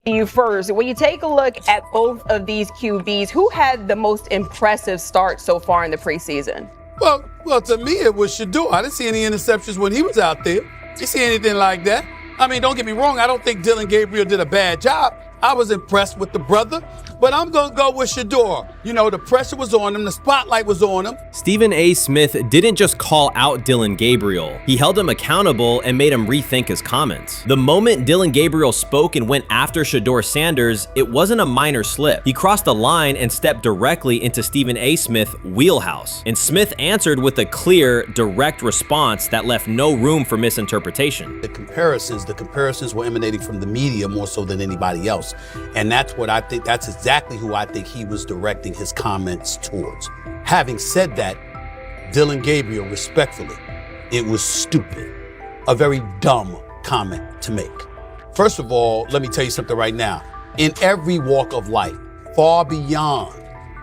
You first, when you take a look at both of these QBs, who had the most impressive start so far in the preseason? Well, to me, it was Shedeur. I didn't see any interceptions when he was out there. Didn't see anything like that. I mean, don't get me wrong. I don't think Dillon Gabriel did a bad job. I was impressed with the brother, but I'm going to go with Shedeur. You know, the pressure was on him. The spotlight was on him. Stephen A. Smith didn't just call out Dillon Gabriel. He held him accountable and made him rethink his comments. The moment Dillon Gabriel spoke and went after Shedeur Sanders, it wasn't a minor slip. He crossed the line and stepped directly into Stephen A. Smith's wheelhouse. And Smith answered with a clear, direct response that left no room for misinterpretation. The comparisons were emanating from the media more so than anybody else. And that's what I think, that's exactly who I think he was directing his comments towards. Having said that, Dillon Gabriel, respectfully, it was stupid. A very dumb comment to make. First of all, let me tell you something right now. In every walk of life, far beyond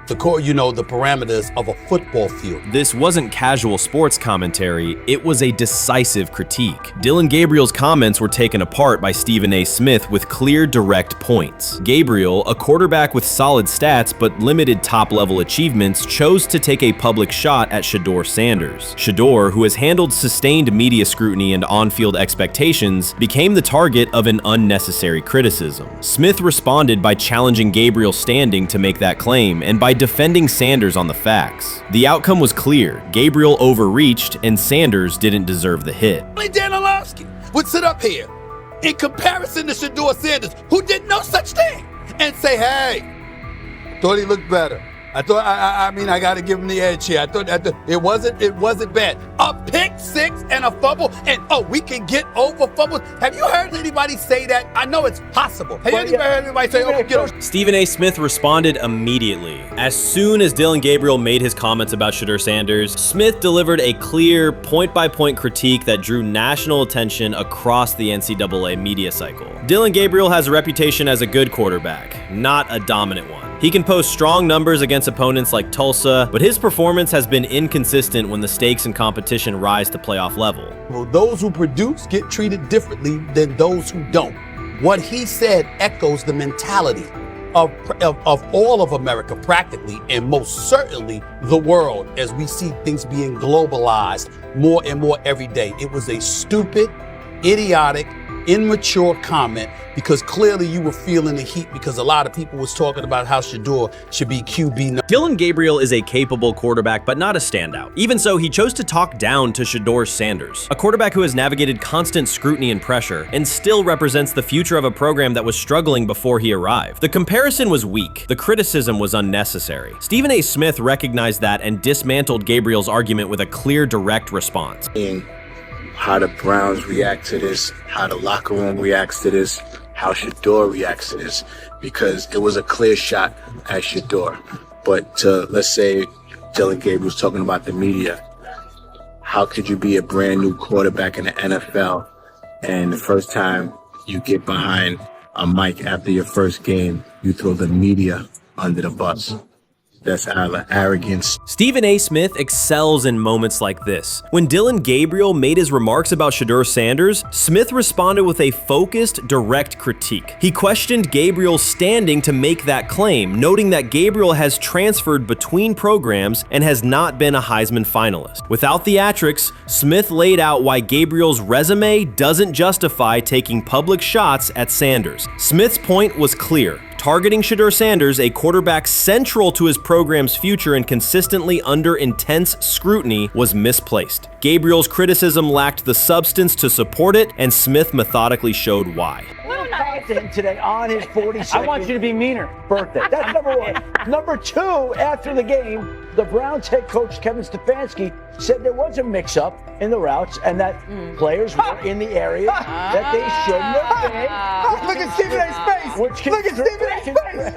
the parameters of a football field. This wasn't casual sports commentary, it was a decisive critique. Dillon Gabriel's comments were taken apart by Stephen A. Smith with clear, direct points. Gabriel, a quarterback with solid stats but limited top-level achievements, chose to take a public shot at Shedeur Sanders. Shedeur, who has handled sustained media scrutiny and on-field expectations, became the target of an unnecessary criticism. Smith responded by challenging Gabriel's standing to make that claim, and by defending Sanders on the facts. The outcome was clear. Gabriel overreached, and Sanders didn't deserve the hit. Dan Orlovsky would sit up here in comparison to Shedeur Sanders, who did no such thing, and say, hey, thought he looked better. I got to give him the edge here. I thought it wasn't bad. A pick six and a fumble, and we can get over fumbles. Have you heard anybody say that? I know it's possible. Have you ever heard anybody say, we get over? Stephen A. Smith responded immediately. As soon as Dillon Gabriel made his comments about Shedeur Sanders, Smith delivered a clear, point-by-point critique that drew national attention across the NCAA media cycle. Dillon Gabriel has a reputation as a good quarterback, not a dominant one. He can post strong numbers against opponents like Tulsa, but his performance has been inconsistent when the stakes and competition rise to playoff level. Well, those who produce get treated differently than those who don't. What he said echoes the mentality of all of America practically, and most certainly the world, as we see things being globalized more and more every day. It was a stupid, idiotic, immature comment, because clearly you were feeling the heat because a lot of people was talking about how Shedeur should be QB. Dillon Gabriel is a capable quarterback, but not a standout. Even so, he chose to talk down to Shedeur Sanders, a quarterback who has navigated constant scrutiny and pressure and still represents the future of a program that was struggling before he arrived. The comparison was weak. The criticism was unnecessary. Stephen A. Smith recognized that and dismantled Gabriel's argument with a clear, direct response. How the Browns react to this, how the locker room reacts to this, how Shedeur reacts to this, because it was a clear shot at Shedeur. But let's say Dillon Gabriel's talking about the media. How could you be a brand new quarterback in the NFL and the first time you get behind a mic after your first game, you throw the media under the bus? That's arrogance. Stephen A. Smith excels in moments like this. When Dillon Gabriel made his remarks about Shedeur Sanders, Smith responded with a focused, direct critique. He questioned Gabriel's standing to make that claim, noting that Gabriel has transferred between programs and has not been a Heisman finalist. Without theatrics, Smith laid out why Gabriel's resume doesn't justify taking public shots at Sanders. Smith's point was clear. Targeting Shedeur Sanders, a quarterback central to his program's future and consistently under intense scrutiny, was misplaced. Gabriel's criticism lacked the substance to support it, and Smith methodically showed why. Content today on his 42nd I want you to be meaner. Birthday. That's number one. Number two, after the game, the Browns head coach Kevin Stefanski said there was a mix-up in the routes and that players were in the area that they shouldn't have been. Look at Stephen A's face. Look at Stephen A's face.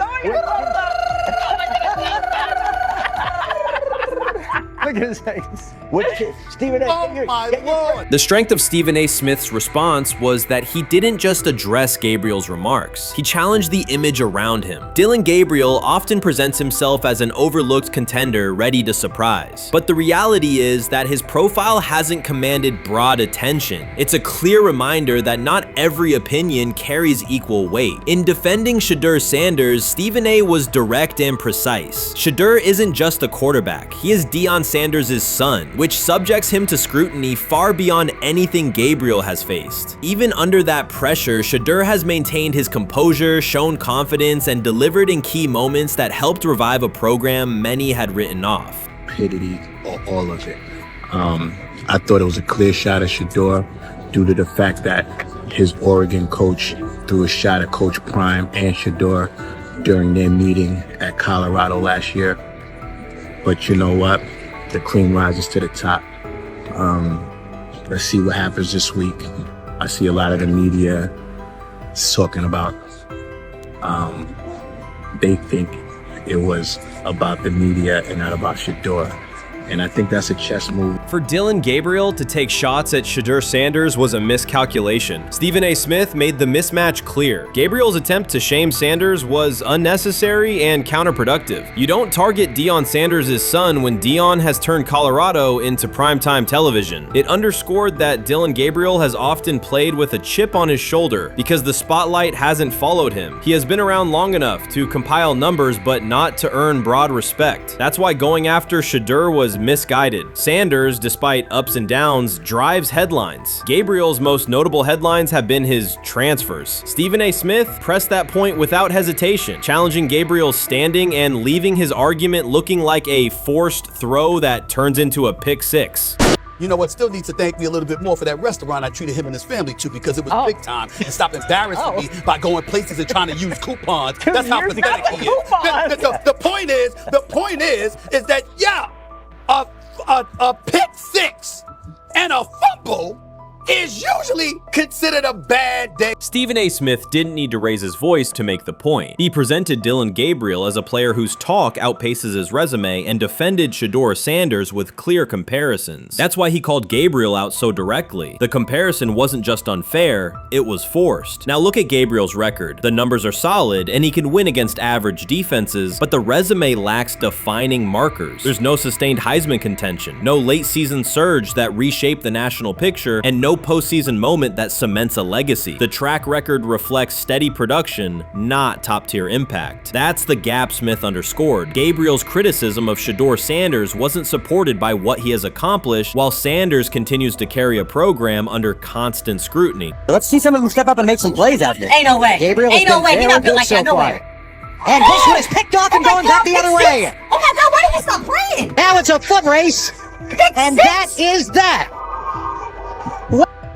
Look at Stephen A. Oh my Lord. The strength of Stephen A. Smith's response was that he didn't just address Gabriel's remarks. He challenged the image around him. Dillon Gabriel often presents himself as an overlooked contender ready to surprise. But the reality is that his profile hasn't commanded broad attention. It's a clear reminder that not every opinion carries equal weight. In defending Shedeur Sanders, Stephen A. was direct and precise. Shedeur isn't just a quarterback. He is Deion Sanders' son, which subjects him to scrutiny far beyond anything Gabriel has faced. Even under that pressure, Shedeur has maintained his composure, shown confidence, and delivered in key moments that helped revive a program many had written off. Stupidity, all of it. I thought it was a clear shot at Shedeur due to the fact that his Oregon coach threw a shot at Coach Prime and Shedeur during their meeting at Colorado last year. But you know what? The cream rises to the top. Let's see what happens this week. I see a lot of the media talking about they think it was about the media and not about Shedeur. And I think that's a chess move. For Dillon Gabriel to take shots at Shedeur Sanders was a miscalculation. Stephen A. Smith made the mismatch clear. Gabriel's attempt to shame Sanders was unnecessary and counterproductive. You don't target Deion Sanders' son when Deion has turned Colorado into primetime television. It underscored that Dillon Gabriel has often played with a chip on his shoulder because the spotlight hasn't followed him. He has been around long enough to compile numbers but not to earn broad respect. That's why going after Shedeur was misguided. Sanders, despite ups and downs, drives headlines. Gabriel's most notable headlines have been his transfers. Stephen A. Smith pressed that point without hesitation, challenging Gabriel's standing and leaving his argument looking like a forced throw that turns into a pick six. You know what? Still needs to thank me a little bit more for that restaurant I treated him and his family to, because it was big time, and stop embarrassing me by going places and trying to use coupons. That's how pathetic he is. The point is that a pick six and a fumble is usually considered a bad day. Stephen A. Smith didn't need to raise his voice to make the point. He presented Dillon Gabriel as a player whose talk outpaces his resume and defended Shedeur Sanders with clear comparisons. That's why he called Gabriel out so directly. The comparison wasn't just unfair, it was forced. Now look at Gabriel's record. The numbers are solid and he can win against average defenses, but the resume lacks defining markers. There's no sustained Heisman contention, no late season surge that reshaped the national picture, and no postseason moment that cements a legacy. The track record reflects steady production, not top-tier impact. That's the gap Smith underscored. Gabriel's criticism of Shedeur Sanders wasn't supported by what he has accomplished, while Sanders continues to carry a program under constant scrutiny. Let's see some of them step up and make some plays out there. Ain't no way. Gabriel Ain't no way. He's not built like that. No way. And this one is picked off and going back the other way. Oh my God, why did he stop playing? Now it's a foot race. And that is that.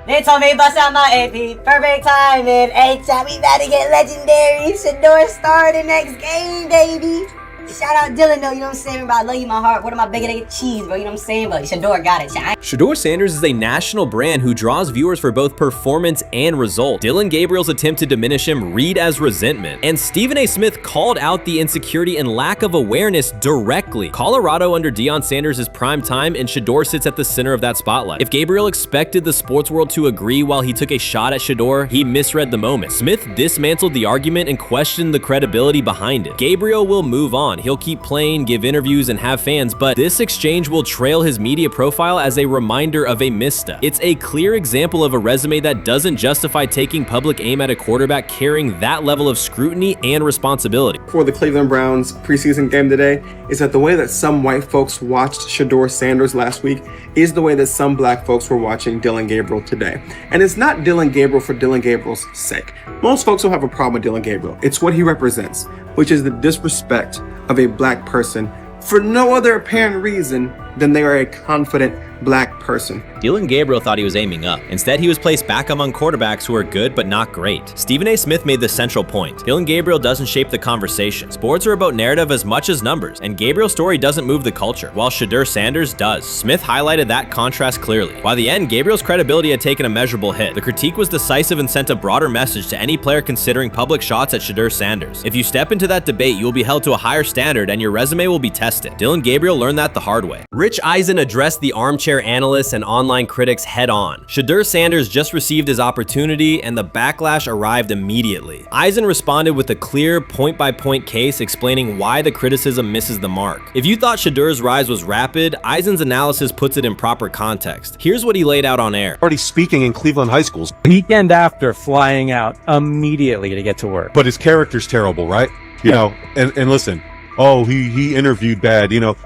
They told me bust out my AP, perfect timing. H-shot, we about to get legendary. Shedeur start the next game, baby. Shout out Dillon though, you know what I'm saying? Bro, I love you, my heart. What am I bigger than cheese, bro? You know what I'm saying? But Shedeur got it. Shedeur Sanders is a national brand who draws viewers for both performance and result. Dillon Gabriel's attempt to diminish him read as resentment. And Stephen A. Smith called out the insecurity and lack of awareness directly. Colorado under Deion Sanders is prime time, and Shedeur sits at the center of that spotlight. If Gabriel expected the sports world to agree while he took a shot at Shedeur, he misread the moment. Smith dismantled the argument and questioned the credibility behind it. Gabriel will move on. He'll keep playing, give interviews, and have fans, but this exchange will trail his media profile as a reminder of a misstep. It's a clear example of a resume that doesn't justify taking public aim at a quarterback carrying that level of scrutiny and responsibility. For the Cleveland Browns preseason game today is that the way that some white folks watched Shedeur Sanders last week is the way that some black folks were watching Dillon Gabriel today. And it's not Dillon Gabriel for Dillon Gabriel's sake. Most folks don't have a problem with Dillon Gabriel. It's what he represents, which is the disrespect of a black person for no other apparent reason than they are a confident black person. Dillon Gabriel thought he was aiming up. Instead, he was placed back among quarterbacks who are good but not great. Stephen A. Smith made the central point. Dillon Gabriel doesn't shape the conversation. Sports are about narrative as much as numbers, and Gabriel's story doesn't move the culture, while Shedeur Sanders does. Smith highlighted that contrast clearly. By the end, Gabriel's credibility had taken a measurable hit. The critique was decisive and sent a broader message to any player considering public shots at Shedeur Sanders. If you step into that debate, you will be held to a higher standard and your resume will be tested. Dillon Gabriel learned that the hard way. Rich Eisen addressed the armchair analysts and online critics head-on. Shedeur Sanders just received his opportunity, and the backlash arrived immediately. Eisen responded with a clear, point-by-point case explaining why the criticism misses the mark. If you thought Shedeur's rise was rapid, Eisen's analysis puts it in proper context. Here's what he laid out on air. Already speaking in Cleveland high schools. Weekend after, flying out immediately to get to work. But his character's terrible, right? You know, and listen, oh, he interviewed bad, you know.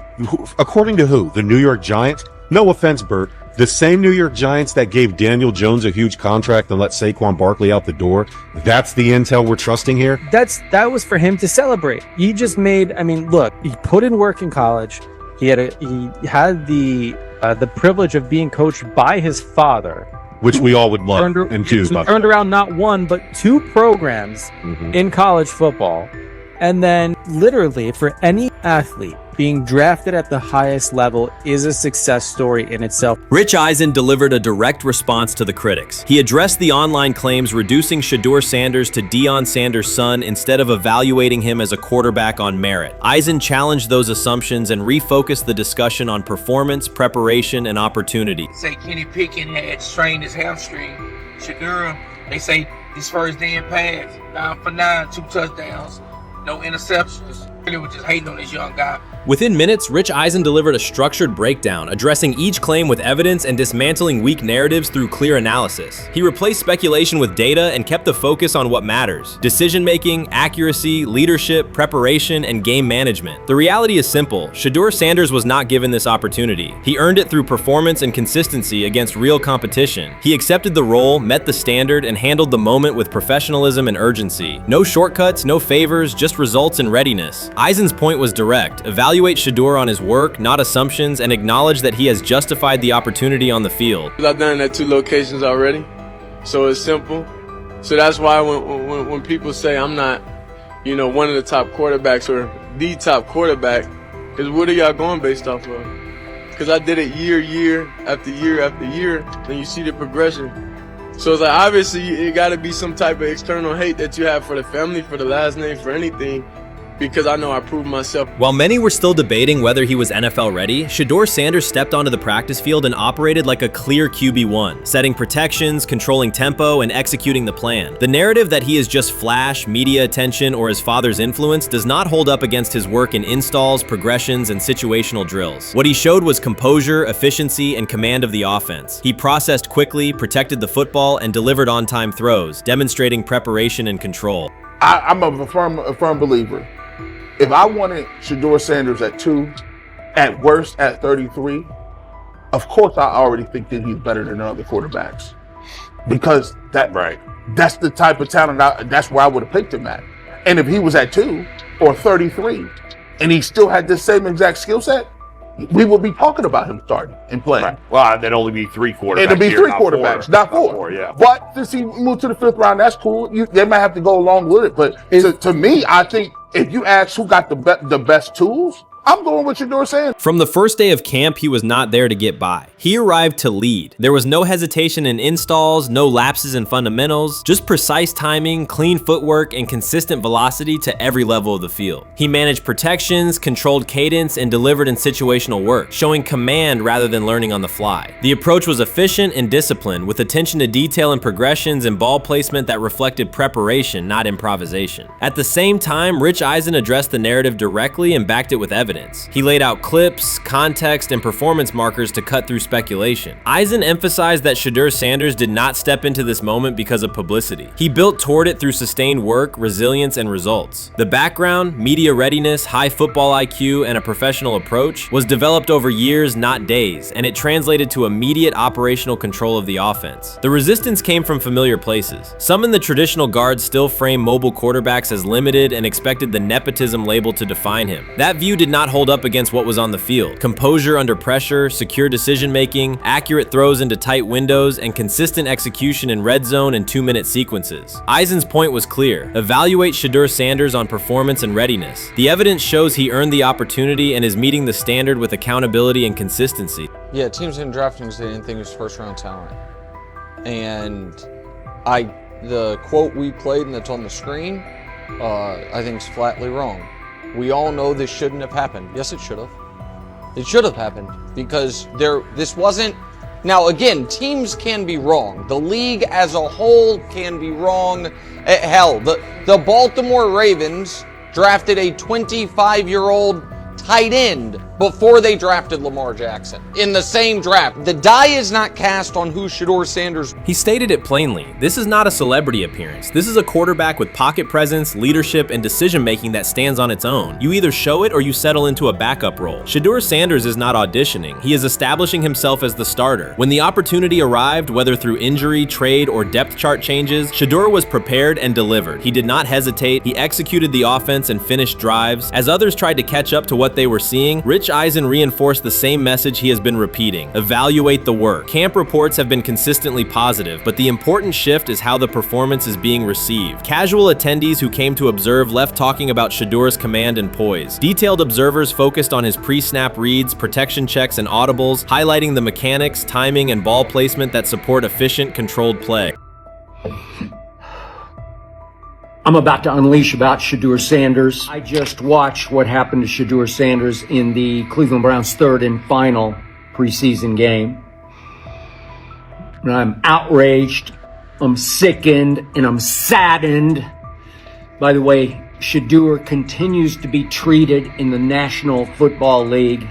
According to who? The New York Giants? No offense, Bert. The same New York Giants that gave Daniel Jones a huge contract and let Saquon Barkley out the door. That's the intel we're trusting here? That was for him to celebrate. He just made, I mean, look, he put in work in college. He had the privilege of being coached by his father. Which we all would love and choose. Turned around not one, but two programs in college football. And then literally for any athlete, being drafted at the highest level is a success story in itself. Rich Eisen delivered a direct response to the critics. He addressed the online claims reducing Shedeur Sanders to Deion Sanders' son instead of evaluating him as a quarterback on merit. Eisen challenged those assumptions and refocused the discussion on performance, preparation, and opportunity. Say Kenny Pickett had strained his hamstring. Shedeur, they say his first day in pass, 9 for 9, 2 touchdowns, no interceptions. Really was just hating on this young guy. Within minutes, Rich Eisen delivered a structured breakdown, addressing each claim with evidence and dismantling weak narratives through clear analysis. He replaced speculation with data and kept the focus on what matters: decision-making, accuracy, leadership, preparation, and game management. The reality is simple. Shedeur Sanders was not given this opportunity. He earned it through performance and consistency against real competition. He accepted the role, met the standard, and handled the moment with professionalism and urgency. No shortcuts, no favors, just results and readiness. Eisen's point was direct. Evaluate Shedeur on his work, not assumptions, and acknowledge that he has justified the opportunity on the field. I've done it at 2 locations already, so it's simple. So that's why when people say I'm not, you know, one of the top quarterbacks or the top quarterback, is what are y'all going based off of? Because I did it year after year after year, and you see the progression. So it's like, obviously it got to be some type of external hate that you have for the family, for the last name, for anything. Because I know I proved myself. While many were still debating whether he was NFL ready, Shedeur Sanders stepped onto the practice field and operated like a clear QB1, setting protections, controlling tempo, and executing the plan. The narrative that he is just flash, media attention, or his father's influence does not hold up against his work in installs, progressions, and situational drills. What he showed was composure, efficiency, and command of the offense. He processed quickly, protected the football, and delivered on-time throws, demonstrating preparation and control. I'm a firm believer. If I wanted Shedeur Sanders at 2, at worst at 33, of course I already think that he's better than the other quarterbacks. Because that's the type of talent, that's where I would have picked him at. And if he was at 2 or 33, and he still had this same exact skill set, we would be talking about him starting and playing. Right. Well, there'd only be 3 quarterbacks. It'd be 3 quarterbacks, not 4. Not 4, yeah. But since he moved to the 5th round, that's cool. They might have to go along with it. But to me, I think if you ask who got the best tools, I'm going with Shedeur Sanders. From the first day of camp, he was not there to get by. He arrived to lead. There was no hesitation in installs, no lapses in fundamentals, just precise timing, clean footwork, and consistent velocity to every level of the field. He managed protections, controlled cadence, and delivered in situational work, showing command rather than learning on the fly. The approach was efficient and disciplined, with attention to detail and progressions and ball placement that reflected preparation, not improvisation. At the same time, Rich Eisen addressed the narrative directly and backed it with evidence. He laid out clips, context, and performance markers to cut through speculation. Eisen emphasized that Shedeur Sanders did not step into this moment because of publicity. He built toward it through sustained work, resilience, and results. The background, media readiness, high football IQ, and a professional approach was developed over years, not days, and it translated to immediate operational control of the offense. The resistance came from familiar places. Some in the traditional guard still framed mobile quarterbacks as limited and expected the nepotism label to define him. That view did not hold up against what was on the field: composure under pressure, secure decision-making, accurate throws into tight windows, and consistent execution in red zone and 2-minute sequences. Eisen's point was clear: evaluate Shedeur Sanders on performance and readiness. The evidence shows he earned the opportunity and is meeting the standard with accountability and consistency. Yeah, teams didn't draft him because they didn't think he was first-round talent. And the quote we played and that's on the screen, I think is flatly wrong. We all know this shouldn't have happened. Yes, it should have. It should have happened because this wasn't. Now, again, teams can be wrong. The league as a whole can be wrong. Hell, the Baltimore Ravens drafted a 25-year-old tight end before they drafted Lamar Jackson in the same draft. The die is not cast on who Shedeur Sanders. He stated it plainly. This is not a celebrity appearance. This is a quarterback with pocket presence, leadership, and decision-making that stands on its own. You either show it or you settle into a backup role. Shedeur Sanders is not auditioning. He is establishing himself as the starter. When the opportunity arrived, whether through injury, trade, or depth chart changes, Shedeur was prepared and delivered. He did not hesitate. He executed the offense and finished drives. As others tried to catch up to what they were seeing, Rich Eisen reinforced the same message he has been repeating: evaluate the work. Camp reports have been consistently positive, but the important shift is how the performance is being received. Casual attendees who came to observe left talking about Shedeur's command and poise. Detailed observers focused on his pre-snap reads, protection checks, and audibles, highlighting the mechanics, timing, and ball placement that support efficient, controlled play. I'm about to unleash about Shedeur Sanders. I just watched what happened to Shedeur Sanders in the Cleveland Browns' third and final preseason game. And I'm outraged, I'm sickened, and I'm saddened by the way Shedeur continues to be treated in the National Football League.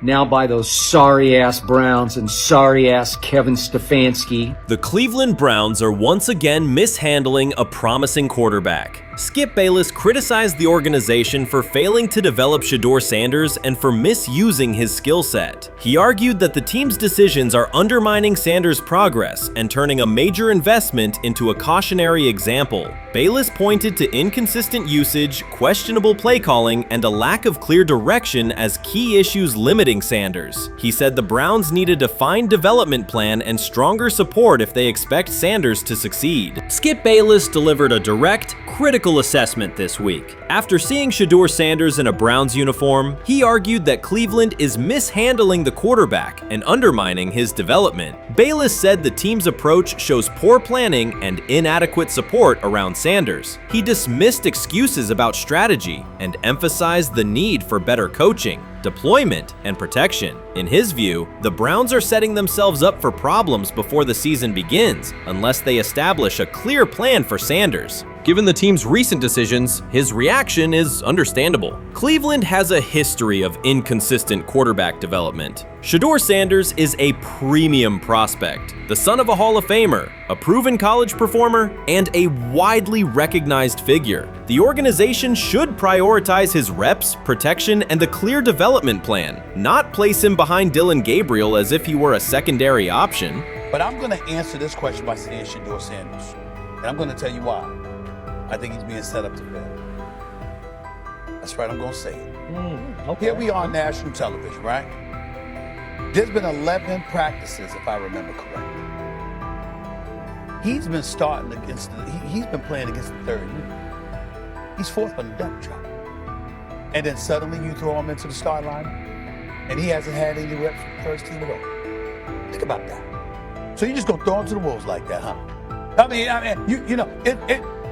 Now by those sorry-ass Browns and sorry-ass Kevin Stefanski. The Cleveland Browns are once again mishandling a promising quarterback. Skip Bayless criticized the organization for failing to develop Shedeur Sanders and for misusing his skill set. He argued that the team's decisions are undermining Sanders' progress and turning a major investment into a cautionary example. Bayless pointed to inconsistent usage, questionable play calling, and a lack of clear direction as key issues limiting Sanders. He said the Browns need a defined development plan and stronger support if they expect Sanders to succeed. Skip Bayless delivered a direct, critical assessment this week. After seeing Shedeur Sanders in a Browns uniform, he argued that Cleveland is mishandling the quarterback and undermining his development. Bayless said the team's approach shows poor planning and inadequate support around Sanders. He dismissed excuses about strategy and emphasized the need for better coaching, deployment, and protection. In his view, the Browns are setting themselves up for problems before the season begins unless they establish a clear plan for Sanders. Given the team's recent decisions, his reaction is understandable. Cleveland has a history of inconsistent quarterback development. Shedeur Sanders is a premium prospect, the son of a Hall of Famer, a proven college performer, and a widely recognized figure. The organization should prioritize his reps, protection, and a clear development plan, not place him behind Dillon Gabriel as if he were a secondary option. But I'm going to answer this question by saying Shedeur Sanders, and I'm going to tell you why. I think he's being set up to fail. That's right, I'm going to say it. Okay. Here we are on national television, right? There's been 11 practices, if I remember correctly. He's been starting against, he's been playing against the third unit. He's fourth on the depth chart. And then suddenly you throw him into the start line, and he hasn't had any reps for the first team at all. Think about that. So you're just going to throw him to the wolves like that, huh? I mean, you know,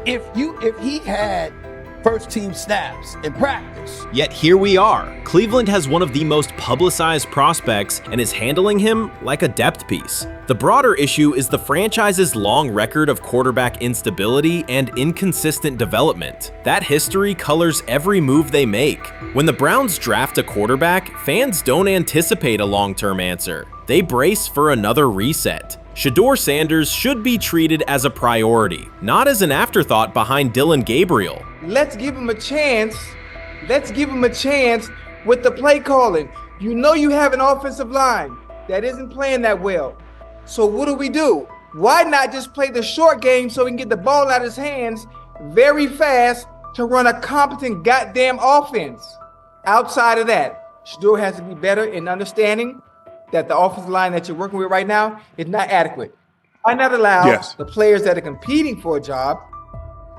if he had first team snaps in practice. Yet here we are. Cleveland has one of the most publicized prospects and is handling him like a depth piece. The broader issue is the franchise's long record of quarterback instability and inconsistent development. That history colors every move they make. When the Browns draft a quarterback, fans don't anticipate a long-term answer. They brace for another reset. Shedeur Sanders should be treated as a priority, not as an afterthought behind Dillon Gabriel. Let's give him a chance. Let's give him a chance with the play calling. You know you have an offensive line that isn't playing that well. So what do? Why not just play the short game so he can get the ball out of his hands very fast to run a competent goddamn offense? Outside of that, Shedeur has to be better in understanding that the offensive line that you're working with right now is not adequate. Why not allow the players that are competing for a job,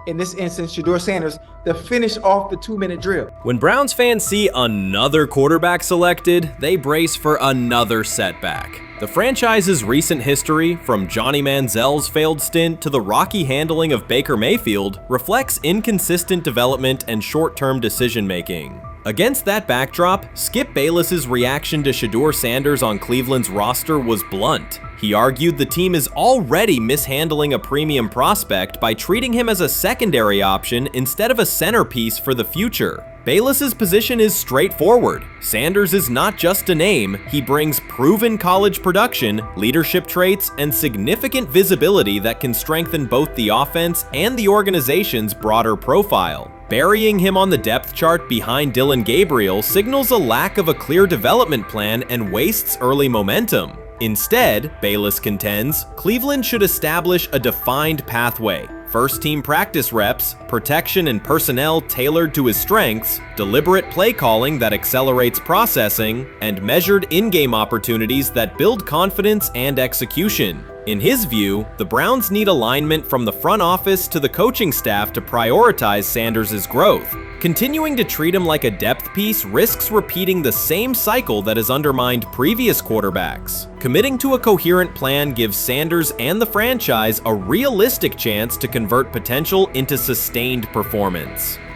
in this instance, Shedeur Sanders, to finish off the 2-minute drill? When Browns fans see another quarterback selected, they brace for another setback. The franchise's recent history, from Johnny Manziel's failed stint to the rocky handling of Baker Mayfield, reflects inconsistent development and short-term decision-making. Against that backdrop, Skip Bayless's reaction to Shedeur Sanders on Cleveland's roster was blunt. He argued the team is already mishandling a premium prospect by treating him as a secondary option instead of a centerpiece for the future. Bayless's position is straightforward. Sanders is not just a name, he brings proven college production, leadership traits, and significant visibility that can strengthen both the offense and the organization's broader profile. Burying him on the depth chart behind Dillon Gabriel signals a lack of a clear development plan and wastes early momentum. Instead, Bayless contends, Cleveland should establish a defined pathway. First-team practice reps, protection and personnel tailored to his strengths, deliberate play calling that accelerates processing, and measured in-game opportunities that build confidence and execution. In his view, the Browns need alignment from the front office to the coaching staff to prioritize Sanders' growth. Continuing to treat him like a depth piece risks repeating the same cycle that has undermined previous quarterbacks. Committing to a coherent plan gives Sanders and the franchise a realistic chance to convert potential into sustained performance.